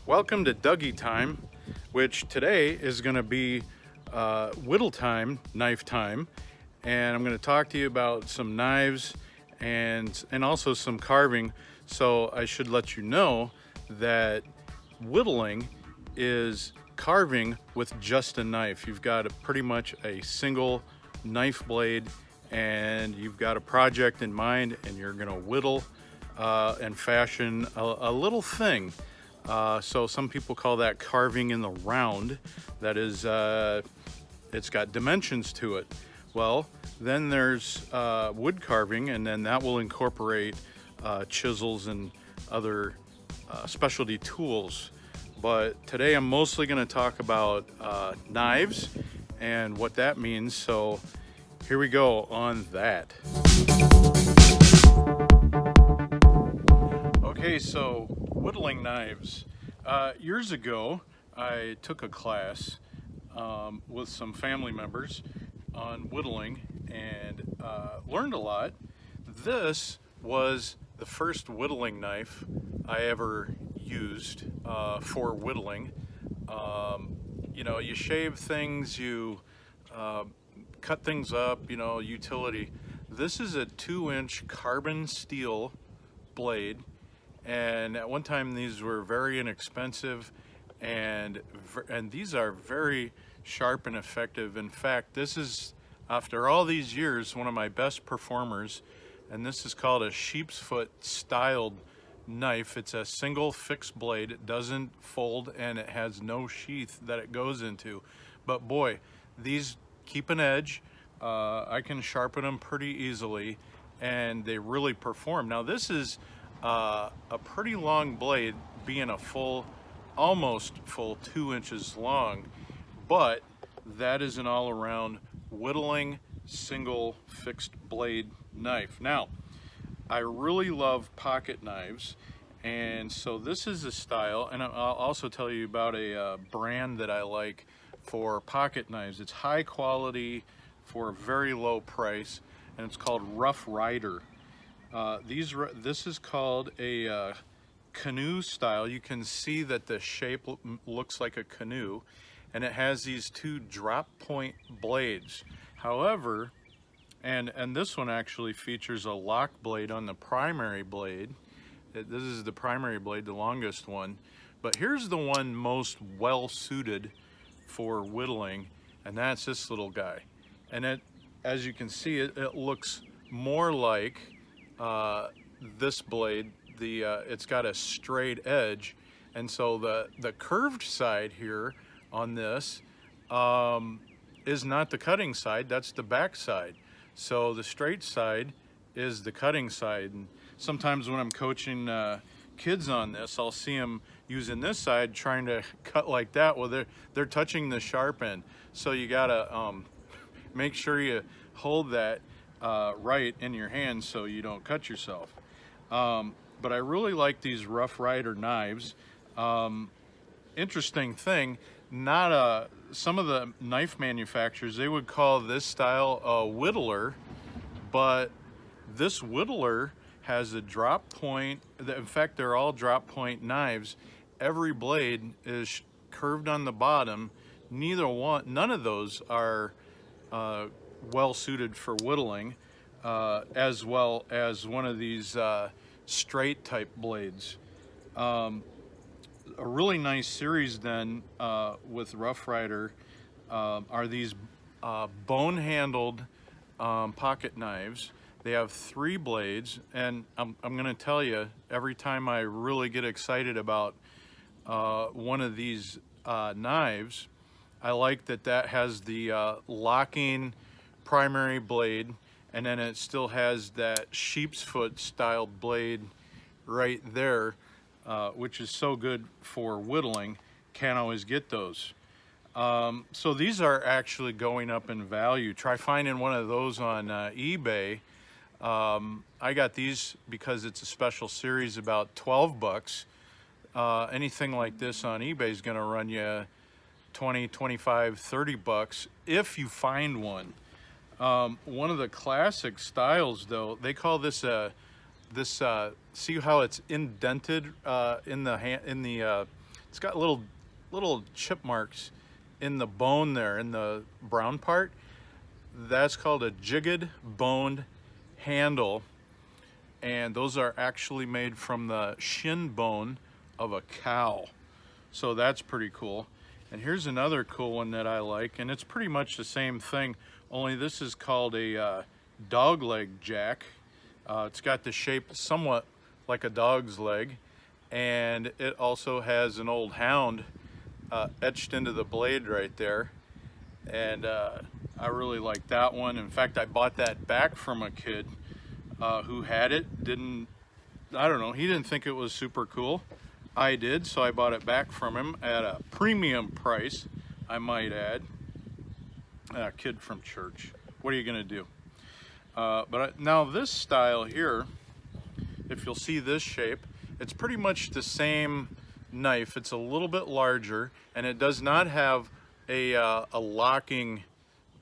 Welcome to Dougie time, which today is going to be whittle time, knife time, and I'm going to talk to you about some knives and also some carving. So I should let you know that whittling is carving with just a knife. You've got pretty much a single knife blade, and you've got a project in mind, and you're going to whittle and fashion a little thing. So some people call that carving in the round. That is, it's got dimensions to it. Well, then there's wood carving, and then that will incorporate chisels and other specialty tools. But today I'm mostly going to talk about knives and what that means. So here we go on that. Okay, so whittling knives. Years ago, I took a class with some family members on whittling and learned a lot. This was the first whittling knife I ever used for whittling. You know, you shave things, you cut things up, you know, utility. This is a 2-inch carbon steel blade, and at one time these were very inexpensive, and these are very sharp and effective. In fact, this is, after all these years, one of my best performers, and this is called a sheep's foot styled knife. It's a single fixed blade. It doesn't fold, and it has no sheath that it goes into. But boy, these keep an edge. I can sharpen them pretty easily, and they really perform. Now this is a pretty long blade, being a almost full 2 inches long, but that is an all-around whittling single fixed blade knife. Now, I really love pocket knives, and so this is a style, and I'll also tell you about a brand that I like for pocket knives. It's high quality for a very low price, and it's called Rough Rider. This is called a canoe style. You can see that the shape looks like a canoe, and it has these two drop point blades. However, and this one actually features a lock blade on the primary blade. This is the primary blade, the longest one. But here's the one most well suited for whittling, and that's this little guy. And as you can see, it looks more like this blade. It's got a straight edge, and so the curved side here on this is not the cutting side, that's the back side. So the straight side is the cutting side, and sometimes when I'm coaching kids on this, I'll see them using this side trying to cut like that. Well, they're touching the sharp end, so you gotta make sure you hold that right in your hand so you don't cut yourself. But I really like these Rough Rider knives. Interesting thing, some of the knife manufacturers, they would call this style a whittler, but this whittler has a drop point. In fact, they're all drop point knives. Every blade is curved on the bottom. None of those are well suited for whittling, as well as one of these straight type blades. A really nice series then with Rough Rider are these bone handled pocket knives. They have 3 blades, and I'm gonna tell you, every time I really get excited about one of these knives, I like that has the locking primary blade, and then it still has that sheep's foot styled blade right there, which is so good for whittling. Can't always get those. So these are actually going up in value. Try finding one of those on eBay. I got these because it's a special series, about 12 bucks. Anything like this on eBay is gonna run you 20, 25, 30 bucks if you find one. One of the classic styles, though, they call this see how it's indented in the it's got little chip marks in the bone there, in the brown part. That's called a jigged boned handle, and those are actually made from the shin bone of a cow. So that's pretty cool. And here's another cool one that I like, and it's pretty much the same thing, only this is called a dog leg jack. It's got the shape somewhat like a dog's leg, and it also has an old hound etched into the blade right there. And I really like that one. In fact, I bought that back from a kid who had it. I don't know, he didn't think it was super cool. I did, so I bought it back from him at a premium price, I might add. A kid from church. What are you gonna do? Now this style here, if you'll see this shape, it's pretty much the same knife. It's a little bit larger, and it does not have a locking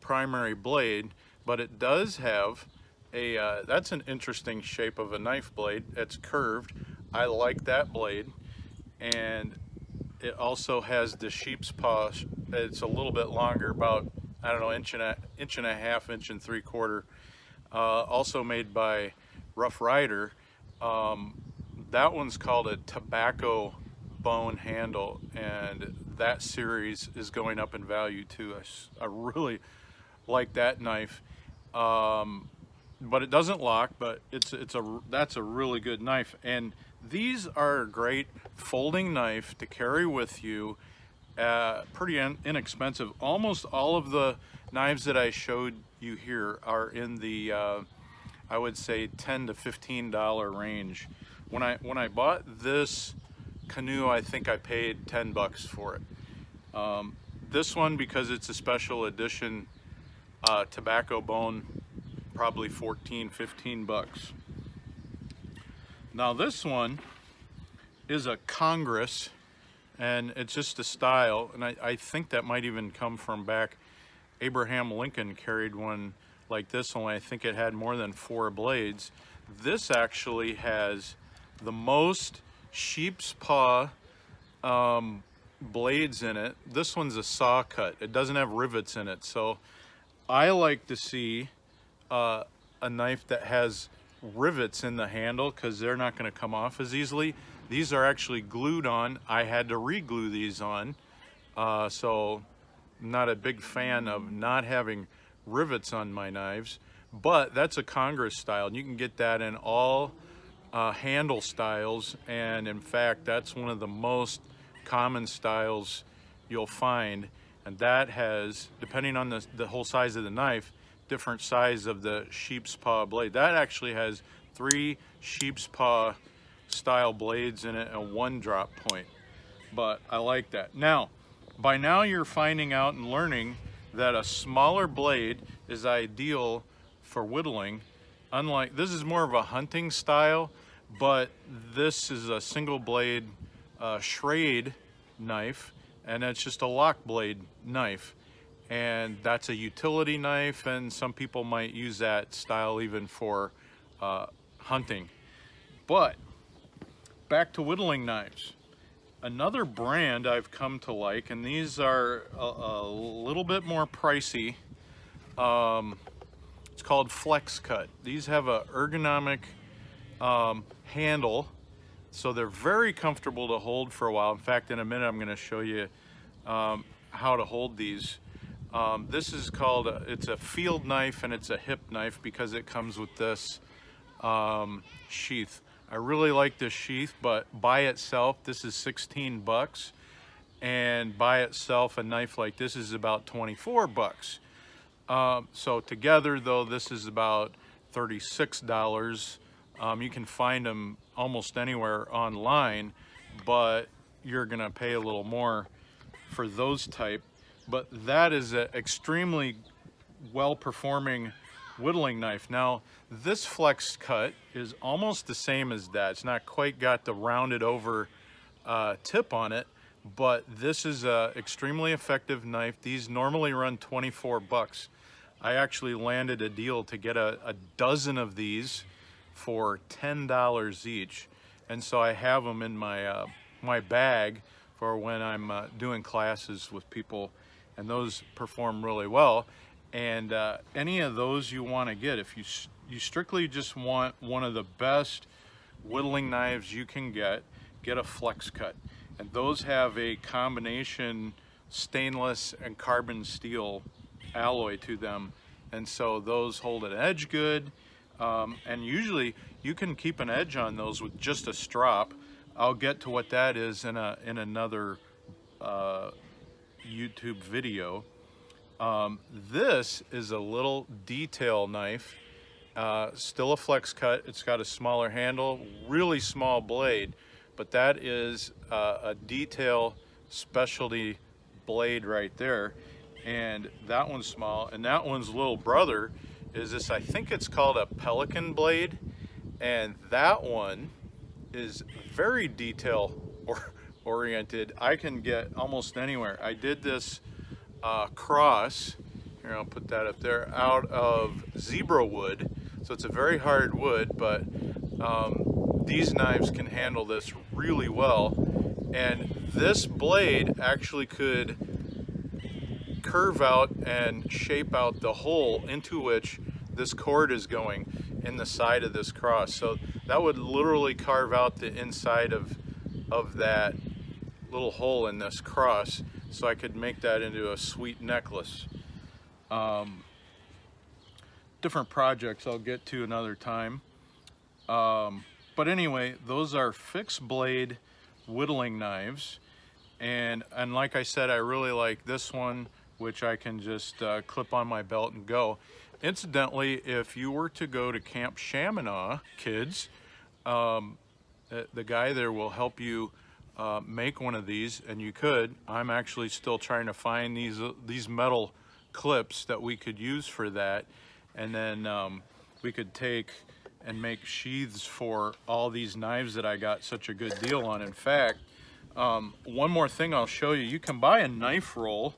primary blade, but it does have that's an interesting shape of a knife blade. It's curved. I like that blade. And it also has the sheep's paw. It's a little bit longer, about, I don't know, inch and a half, inch and 3/4. Also made by Rough Rider. That one's called a tobacco bone handle, and that series is going up in value too. I really like that knife. But it doesn't lock, but that's a really good knife. And these are a great folding knife to carry with you, pretty inexpensive. Almost all of the knives that I showed you here are in the I would say $10 to $15 range. When I bought this canoe, I think I paid 10 bucks for it. This one, because it's a special edition tobacco bone, probably 14, 15 bucks. Now this one is a Congress, and it's just a style, and I think that might even come from back. Abraham Lincoln carried one like this, only I think it had more than 4 blades. This actually has the most sheep's paw blades in it. This one's a saw cut. It doesn't have rivets in it, so I like to see a knife that has rivets in the handle, because they're not going to come off as easily. These are actually glued on. I had to re-glue these on, so I'm not a big fan of not having rivets on my knives, but that's a Congress style, and you can get that in all handle styles, and in fact that's one of the most common styles you'll find, and that has, depending on the whole size of the knife, different size of the sheep's paw blade. That actually has 3 sheep's paw style blades in it and 1 drop point, but I like that. Now, by now you're finding out and learning that a smaller blade is ideal for whittling. Unlike, this is more of a hunting style, but this is a single blade Schrade knife, and it's just a lock blade knife. And that's a utility knife, and some people might use that style even for hunting. But back to whittling knives. Another brand I've come to like, and these are a little bit more pricey. It's called Flex Cut. These have a ergonomic handle, so they're very comfortable to hold for a while. In fact, in a minute I'm going to show you how to hold these. This is called, it's a field knife, and it's a hip knife because it comes with this sheath. I really like this sheath, but by itself, this is 16 bucks. And by itself, a knife like this is about 24 bucks. So together though, this is about $36. You can find them almost anywhere online, but you're gonna pay a little more for those type. But that is an extremely well-performing whittling knife. Now, this Flex Cut is almost the same as that. It's not quite got the rounded over tip on it, but this is a extremely effective knife. These normally run 24 bucks. I actually landed a deal to get a dozen of these for $10 each. And so I have them in my my bag for when I'm doing classes with people, and those perform really well. And any of those you want to get, if you strictly just want one of the best whittling knives you can get a flex cut. And those have a combination stainless and carbon steel alloy to them, and so those hold an edge good. And usually you can keep an edge on those with just a strop. I'll get to what that is in another YouTube video. This is a little detail knife, still a flex cut. It's got a smaller handle, really small blade, but that is a detail specialty blade right there. And that one's small, and that one's little brother is this, I think it's called a Pelican blade, and that one is very detail oriented. I can get almost anywhere. I did this cross, here I'll put that up there, out of zebra wood, so it's a very hard wood, but these knives can handle this really well. And this blade actually could curve out and shape out the hole into which this cord is going in the side of this cross. So that would literally carve out the inside of that little hole in this cross, so I could make that into a sweet necklace. Different projects I'll get to another time. But anyway, those are fixed blade whittling knives. And like I said, I really like this one, which I can just clip on my belt and go. Incidentally, if you were to go to Camp Chaminade, kids, the guy there will help you make one of these, and you could. I'm actually still trying to find these metal clips that we could use for that, and then we could take and make sheaths for all these knives that I got such a good deal on. In fact, one more thing I'll show you. You can buy a knife roll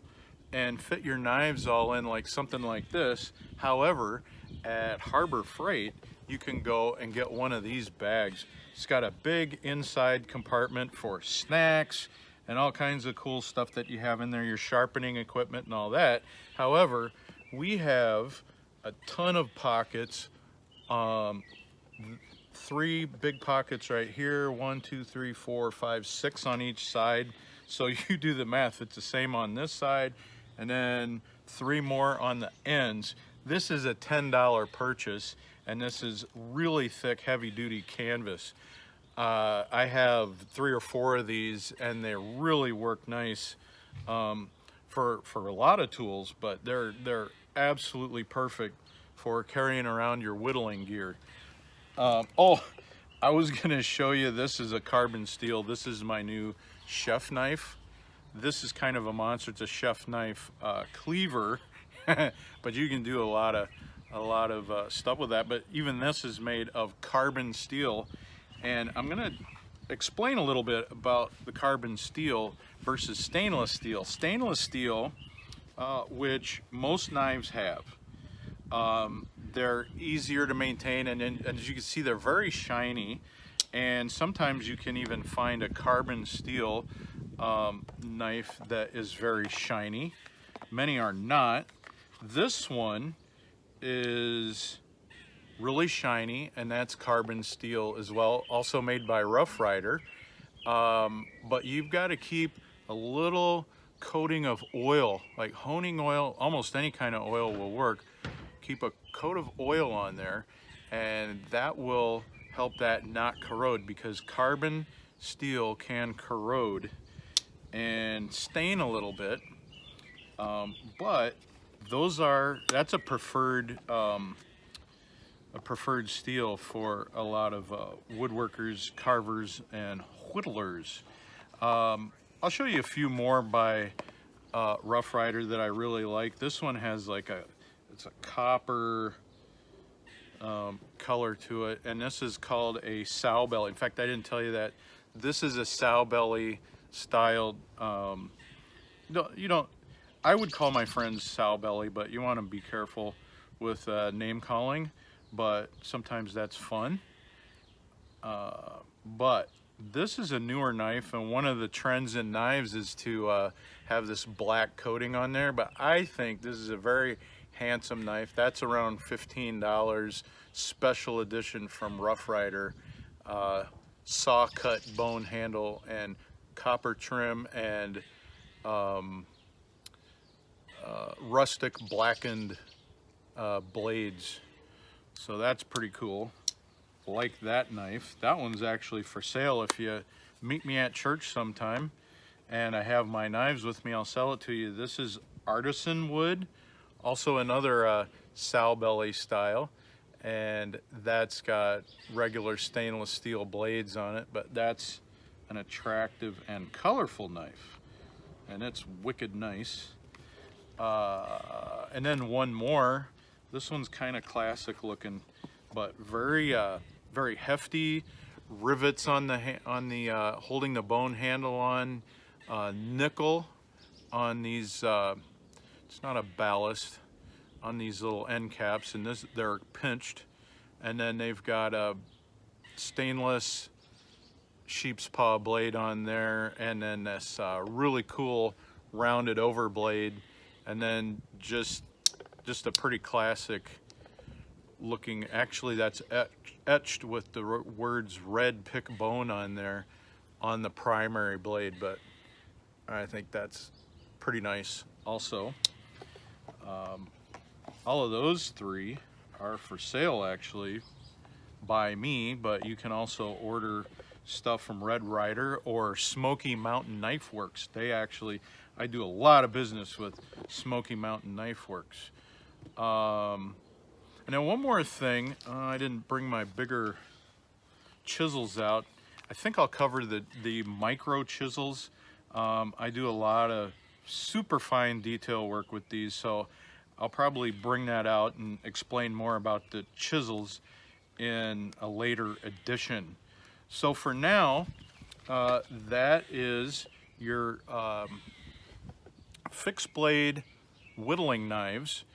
and fit your knives all in like something like this. However, at Harbor Freight, you can go and get one of these bags. It's got a big inside compartment for snacks and all kinds of cool stuff that you have in there, your sharpening equipment and all that. However, we have a ton of pockets, 3 big pockets right here, 1, 2, 3, 4, 5, 6 on each side. So you do the math, it's the same on this side, and then 3 more on the ends. This is a $10 purchase, and this is really thick, heavy-duty canvas. I have 3 or 4 of these, and they really work nice for a lot of tools, but they're absolutely perfect for carrying around your whittling gear. Oh, I was gonna show you, this is a carbon steel. This is my new chef knife. This is kind of a monster. It's a chef knife cleaver, but you can do a lot of stuff with that. But even this is made of carbon steel, and I'm gonna explain a little bit about the carbon steel versus stainless steel. Stainless steel, which most knives have, they're easier to maintain, and as you can see, they're very shiny, and sometimes you can even find a carbon steel knife that is very shiny. Many are not. This one is really shiny, and that's carbon steel as well, also made by Rough Rider. But you've got to keep a little coating of oil, like honing oil, almost any kind of oil will work. Keep a coat of oil on there, and that will help that not corrode, because carbon steel can corrode and stain a little bit, but that's a preferred steel for a lot of woodworkers, carvers, and whittlers. I'll show you a few more by Rough Rider that I really like. This one has like it's a copper color to it, and this is called a sow belly. In fact, I didn't tell you that. This is a sow belly styled, I would call my friends sow belly, but you want to be careful with name calling, but sometimes that's fun. But This is a newer knife, and one of the trends in knives is to have this black coating on there, but I think this is a very handsome knife. That's around $15, special edition from Rough Rider. Saw cut bone handle and copper trim and rustic blackened blades. So that's pretty cool. Like that knife. That one's actually for sale. If you meet me at church sometime and I have my knives with me, I'll sell it to you. This is artisan wood, also another sow belly style, and that's got regular stainless steel blades on it, but that's an attractive and colorful knife, and it's wicked nice. And then one more. This one's kind of classic looking, but very hefty. Rivets on the holding the bone handle on. Nickel on these. It's not a ballast on these little end caps, and they're pinched. And then they've got a stainless sheep's paw blade on there, and then this really cool rounded over blade, and then just a pretty classic looking, actually that's etched with the words red pick bone on there on the primary blade, but I think that's pretty nice also. All of those three are for sale actually by me, but you can also order stuff from Red Rider or Smoky Mountain Knife Works. I do a lot of business with Smoky Mountain Knife Works. And then one more thing, I didn't bring my bigger chisels out. I think I'll cover the micro chisels. I do a lot of super fine detail work with these, so I'll probably bring that out and explain more about the chisels in a later edition. So for now, that is your fixed blade whittling knives,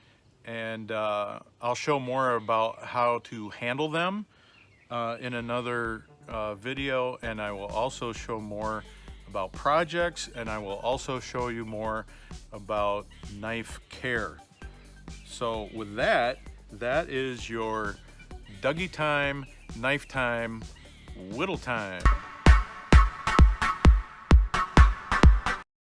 and I'll show more about how to handle them in another video, and I will also show more about projects, and I will also show you more about knife care. So with that is your Dougie time, knife time, whittle time.